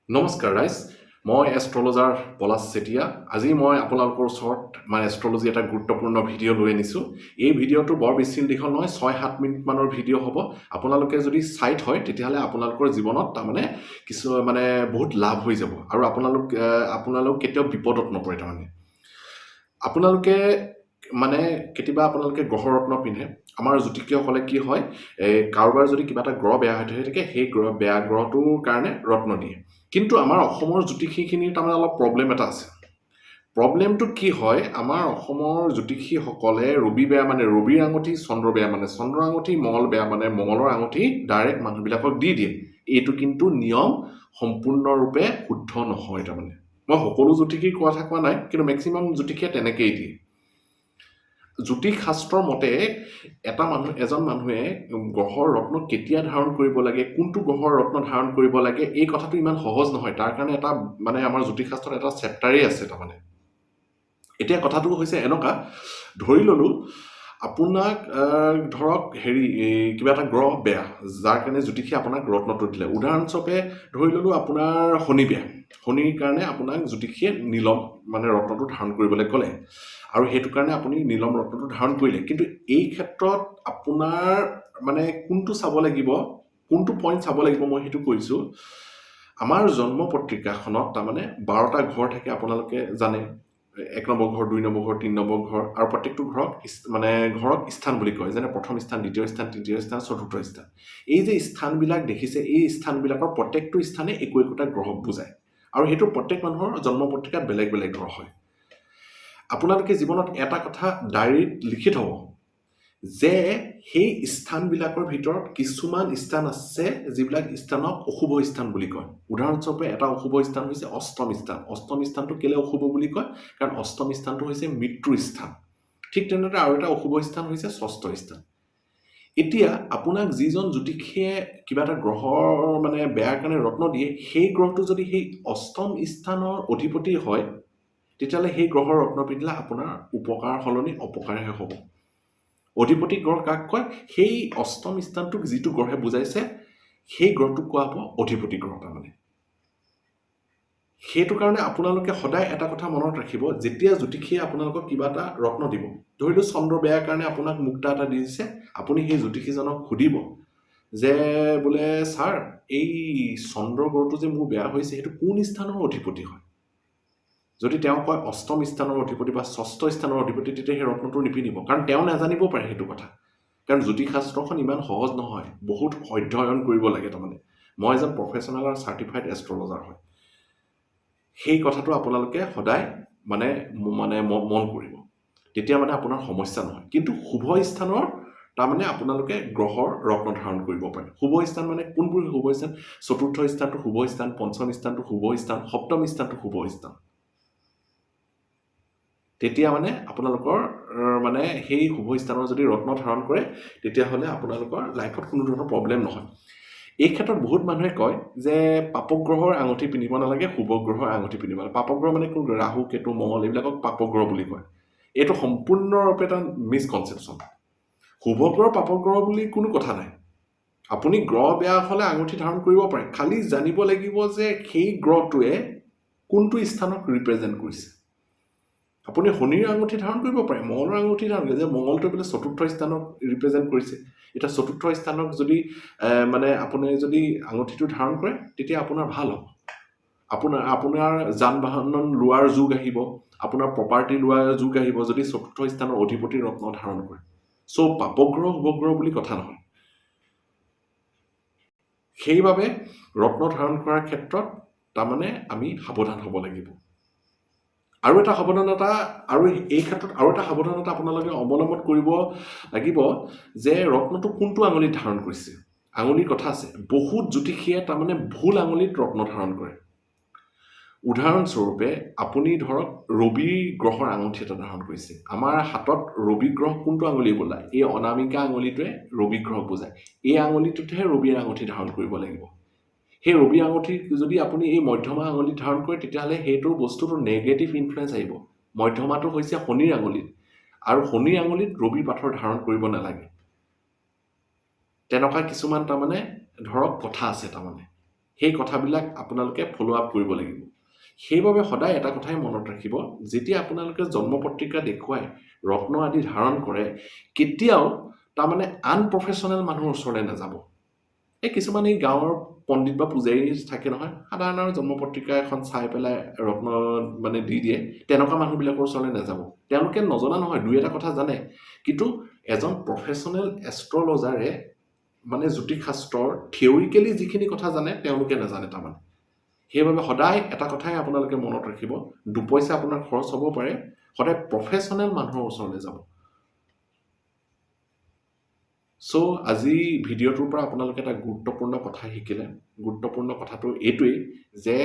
নমস্কাৰ ৰাইজ মই এষ্ট্ৰলজাৰ পলাশ চেতিয়া আজি মই আপোনালোকৰ ওচৰত এষ্ট্ৰলজি এটা গুৰুত্বপূৰ্ণ ভিডিঅ' লৈ আনিছোঁ এই ভিডিঅ'টো বৰ বেছি দীঘল নহয় 6-7 মিনিটমানৰ ভিডিঅ' হ'ব আপোনালোকে যদি চাইট হয় তেতিয়াহ'লে আপোনালোকৰ জীৱনত কিছু বহুত লাভ হৈ যাব আৰু আপোনালোক কেতিয়াও বিপদত নপৰে আপোনালোকে কেতিয়াবা আপোনালোকে গ্ৰহৰত্ন পিন্ধে আমাৰ জ্যোতিষীসকলে কি হয় কাৰোবাৰ যদি কিবা এটা গ্ৰহ বেয়া হৈ থাকে সেই বেয়া গ্ৰহটোৰ কাৰণে ৰত্ন দিয়ে কিন্তু আমাৰ অসমৰ জ্যোতিষীখিনিৰ অলপ প্ৰব্লেম এটা আছে প্ৰব্লেমটো কি হয় আমাৰ অসমৰ জ্যোতিষীসকলে ৰবি বেয়া ৰবিৰ আঙুঠি চন্দ্ৰ বেয়া চন্দ্ৰ আঙুঠি মঙল বেয়া মঙলৰ আঙুঠি ডাইৰেক্ট মানুহবিলাকক দি দিয়ে এইটো কিন্তু নিয়ম সম্পূৰ্ণৰূপে শুদ্ধ নহয় মই সকলো জ্যোতিষীৰ কথা কোৱা নাই কিন্তু মেক্সিমাম জ্যোতিষীয়ে তেনেকেই দিয়ে জ্যোতিষ শাস্ত্ৰৰ মতে এজন মানুহে গ্ৰহৰ ৰত্ন কেতিয়া ধাৰণ কৰিব লাগে কোনটো গ্ৰহৰ ৰত্ন ধাৰণ কৰিব লাগে এই কথাটো ইমান সহজ নহয় তাৰ কাৰণে এটা আমাৰ জ্যোতিষ শাস্ত্ৰত এটা চেপ্টাৰেই আছে এতিয়া কথাটো হৈছে এনেকুৱা ধৰি ললো আপোনাক ধৰক কিবা এটা গ্ৰহ বেয়া যাৰ কাৰণে জ্যোতিষী আপোনাক ৰত্নটো দিলে উদাহৰণস্বৰূপে ধৰি ললো আপোনাৰ শনি বেয়া শনিৰ কাৰণে আপোনাক জ্যোতিষীয়ে নীলম ৰত্নটো ধাৰণ কৰিবলৈ ক'লে আৰু সেইটো কাৰণে আপুনি নীলম ৰত্নটো ধাৰণ কৰিলে কিন্তু এই ক্ষেত্ৰত আপোনাৰ কোনটো চাব লাগিব কোনটো পইণ্ট চাব লাগিব মই সেইটো কৈছোঁ আমাৰ জন্ম পত্ৰিকাখনত 12টা ঘৰ থাকে আপোনালোকে জানে 1 নম্বৰ ঘৰ 2 নম্বৰ ঘৰ 3 নম্বৰ ঘৰ আৰু প্ৰত্যেকটো ঘৰক ঘৰক স্থান বুলি কয় যেনে প্ৰথম স্থান দ্বিতীয় স্থান তৃতীয় স্থান চতুৰ্থ স্থান এই যে স্থানবিলাক দেখিছে এই স্থানবিলাকৰ প্ৰত্যেকটো স্থানে একোটা গ্ৰহক বুজায় আৰু সেইটো প্ৰত্যেক মানুহৰ জন্ম পত্ৰিকাত বেলেগ বেলেগ গ্ৰহ হয় আপোনালোকে জীৱনত এটা কথা ডায়েৰীত লিখি থব যে সেই স্থানবিলাকৰ ভিতৰত কিছুমান স্থান আছে যিবিলাক স্থানক অশুভ স্থান বুলি কয় উদাহৰণস্বৰূপে এটা অশুভ স্থান হৈছে অষ্টম স্থানটো কেলে অশুভ বুলি কয় কাৰণ অষ্টম স্থানটো হৈছে মৃত্যুৰ স্থান ঠিক তেনেদৰে আৰু এটা অশুভ স্থান হৈছে ষষ্ঠ স্থান এতিয়া আপোনাক যিজন জ্যোতিষীয়ে কিবা এটা গ্ৰহৰ বেয়াৰ কাৰণে ৰত্ন দিয়ে সেই গ্ৰহটো যদি সেই অষ্টম স্থানৰ অধিপতি হয় তেতিয়াহ'লে সেই গ্ৰহৰ ৰত্ন পিন্ধিলে আপোনাৰ উপকাৰ সলনি অপকাৰহে হ'ব অধিপতি গ্ৰহ কাক কয় সেই অষ্টম স্থানটোক যিটো গ্ৰহে বুজাইছে সেই গ্ৰহটোক কোৱা হ'ব অধিপতি গ্ৰহ সেইটো কাৰণে আপোনালোকে সদায় এটা কথা মনত ৰাখিব যেতিয়া জ্যোতিষীয়ে আপোনালোকক কিবা এটা ৰত্ন দিব ধৰিলো চন্দ্ৰ বেয়াৰ কাৰণে আপোনাক মুক্তা এটা দিছে আপুনি সেই জ্যোতিষীজনক সুধিব যে বোলে ছাৰ এই চন্দ্ৰ গ্ৰহটো যে মোৰ বেয়া হৈছে সেইটো কোন স্থানৰ অধিপতি হয় যদি তেওঁ কয় অষ্টম স্থানৰ অধিপতি বা ষষ্ঠ স্থানৰ অধিপতি তেতিয়া সেই ৰত্নটো নিপিন্ধিব কাৰণ তেওঁ নাজানিব পাৰে সেইটো কথা কাৰণ জ্যোতিষ শাস্ত্ৰখন ইমান সহজ নহয় বহুত অধ্যয়ন কৰিব লাগে মই এজন প্ৰফেচনেল আৰু চাৰ্টিফাইড এষ্ট্ৰলজাৰ হয় সেই কথাটো আপোনালোকে সদায় মন কৰিব তেতিয়া আপোনাৰ সমস্যা নহয় কিন্তু শুভ স্থানৰ আপোনালোকে গ্ৰহৰ ৰত্ন ধাৰণ কৰিব পাৰে শুভ স্থান কোনবোৰ শুভ স্থান চতুৰ্থ স্থানটো শুভ স্থান পঞ্চম স্থানটো শুভ স্থান সপ্তম স্থানটো শুভ স্থান তেতিয়া আপোনালোকৰ সেই শুভ স্থানৰ যদি ৰত্ন ধাৰণ কৰে তেতিয়াহ'লে আপোনালোকৰ লাইফত কোনো ধৰণৰ প্ৰব্লেম নহয় এই ক্ষেত্ৰত বহুত মানুহে কয় যে পাপগ্ৰহৰ আঙুঠি পিন্ধিব নালাগে শুভ গ্ৰহৰ আঙুঠি পিন্ধিব নালাগে পাপগ্ৰহ কোন ৰাহু কেতু মঙল এইবিলাকক পাপগ্ৰহ বুলি কয় এইটো সম্পূৰ্ণৰূপে এটা মিসকনচেপশ্যন শুভ গ্ৰহ পাপগ্ৰহ বুলি কোনো কথা নাই আপুনি গ্ৰহ বেয়া হ'লে আঙুঠি ধাৰণ কৰিব পাৰে খালি জানিব লাগিব যে সেই গ্ৰহটোৱে কোনটো স্থানক ৰিপ্ৰেজেণ্ট কৰিছে আপুনি শনিৰ আঙুঠি ধাৰণ কৰিব পাৰে মঙলৰ আঙুঠি ধাৰণ কৰে যে মঙলটো বোলে চতুৰ্থ স্থানক ৰিপ্ৰেজেণ্ট কৰিছে এটা চতুৰ্থ স্থানক যদি আপুনি যদি আঙুঠিটো ধাৰণ কৰে তেতিয়া আপোনাৰ ভাল হ'ব আপোনাৰ যান বাহন লোৱাৰ যুগ আহিব আপোনাৰ প্ৰপাৰ্টি লোৱাৰ যুগ আহিব যদি চতুৰ্থ স্থানৰ অধিপতি ৰত্ন ধাৰণ কৰে পাপগ্ৰহ শুভগ্ৰহ বুলি কথা নহয় সেইবাবে ৰত্ন ধাৰণ কৰাৰ ক্ষেত্ৰত আমি সাৱধান হ'ব লাগিব আৰু এটা সাৱধানতা আৰু এই ক্ষেত্ৰত আৰু এটা সাৱধানতা আপোনালোকে অৱলম্বন কৰিব লাগিব যে ৰত্নটো কোনটো আঙুলিত ধাৰণ কৰিছে আঙুলিৰ কথা আছে বহুত জ্যোতিষীয়ে ভুল আঙুলিত ৰত্ন ধাৰণ কৰে উদাহৰণস্বৰূপে আপুনি ধৰক ৰবি গ্ৰহৰ আঙুঠি এটা ধাৰণ কৰিছে আমাৰ হাতত ৰবি গ্ৰহ কোনটো আঙুলি বোলায় এই অনামিকা আঙুলিটোৱে ৰবি গ্ৰহক বুজায় এই আঙুলিটোতহে ৰবিৰ আঙুঠি ধাৰণ কৰিব লাগিব সেই ৰবি আঙুঠি যদি আপুনি এই মধ্যমা আঙুলি ধাৰণ কৰে তেতিয়াহ'লে সেইটো বস্তুটো নেগেটিভ ইনফ্লুৱেঞ্চ আহিব মধ্যমাটো হৈছে শনিৰ আঙুলিত আৰু শনিৰ আঙুলিত ৰবি পাথৰ ধাৰণ কৰিব নালাগে তেনেকুৱা কিছুমান ধৰক কথা আছে সেই কথাবিলাক আপোনালোকে ফ'ল' আপ কৰিব লাগিব সেইবাবে সদায় এটা কথাই মনত ৰাখিব যেতিয়া আপোনালোকে জন্ম পত্ৰিকা দেখুৱাই ৰত্ন আদি ধাৰণ কৰে কেতিয়াও তাৰমানে আনপ্ৰফেশ্যনেল মানুহৰ ওচৰলৈ নাযাব এই কিছুমান এই গাঁৱৰ পণ্ডিত বা পূজাৰী থাকে নহয় সাধাৰণ জন্ম পত্ৰিকা এখন চাই পেলাই ৰত্ন মানে দি দিয়ে তেনেকুৱা মানুহবিলাকৰ ওচৰলৈ নাযাব তেওঁলোকে নজনা নহয় দুই এটা কথা জানে কিন্তু এজন প্ৰফেশ্যনেল এষ্ট্ৰলজাৰে মানে জ্যোতিষশাস্ত্ৰৰ থিয়ৰিকেলি যিখিনি কথা জানে তেওঁলোকে নাজানে তাৰমানে সেইবাবে সদায় এটা কথাই আপোনালোকে মনত ৰাখিব দুপইচা আপোনাৰ খৰচ হ'ব পাৰে সদায় প্ৰফেশ্যনেল মানুহৰ ওচৰলৈ যাব সো আজি ভিডিঅ'টোৰ পৰা আপোনালোকে এটা গুৰুত্বপূৰ্ণ কথা শিকিলে গুৰুত্বপূৰ্ণ কথাটো এইটোৱেই যে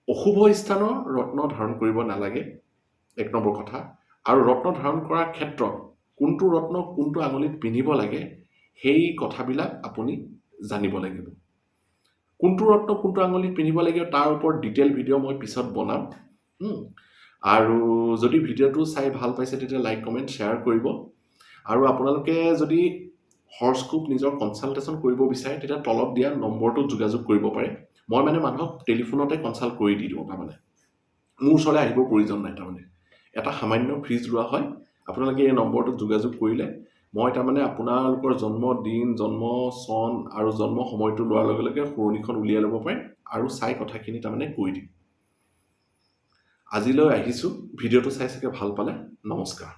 অশুভ স্থানৰ ৰত্ন ধাৰণ কৰিব নালাগে এক নম্বৰ কথা আৰু ৰত্ন ধাৰণ কৰাৰ ক্ষেত্ৰত কোনটো ৰত্ন কোনটো আঙুলিত পিন্ধিব লাগে সেই কথাবিলাক আপুনি জানিব লাগিব কোনটো ৰত্ন কোনটো আঙুলিত পিন্ধিব লাগে তাৰ ওপৰত ডিটেইল ভিডিঅ' মই পিছত বনাম আৰু যদি ভিডিঅ'টো চাই ভাল পাইছে তেতিয়া লাইক কমেণ্ট শ্বেয়াৰ কৰিব আৰু আপোনালোকে যদি হৰস্কোপ নিজৰ কনচালটেশ্যন কৰিব বিচাৰে তেতিয়া তলত দিয়া নম্বৰটোত যোগাযোগ কৰিব পাৰে মই মানে মানুহক টেলিফোনতে কনচাল্ট কৰি দি দিওঁ তাৰমানে মোৰ ওচৰলৈ আহিব প্ৰয়োজন নাই তাৰমানে এটা সামান্য ফিজ লোৱা হয় আপোনালোকে এই নম্বৰটোত যোগাযোগ কৰিলে মই তাৰমানে আপোনালোকৰ জন্মদিন জন্ম চন আৰু জন্ম সময়টো লোৱাৰ লগে লগে সৰণিখন উলিয়াই ল'ব পাৰিম আৰু চাই কথাখিনি তাৰমানে কৈ দিম আজিলৈ আহিছোঁ ভিডিঅ'টো চাই চাগে ভাল পালে নমস্কাৰ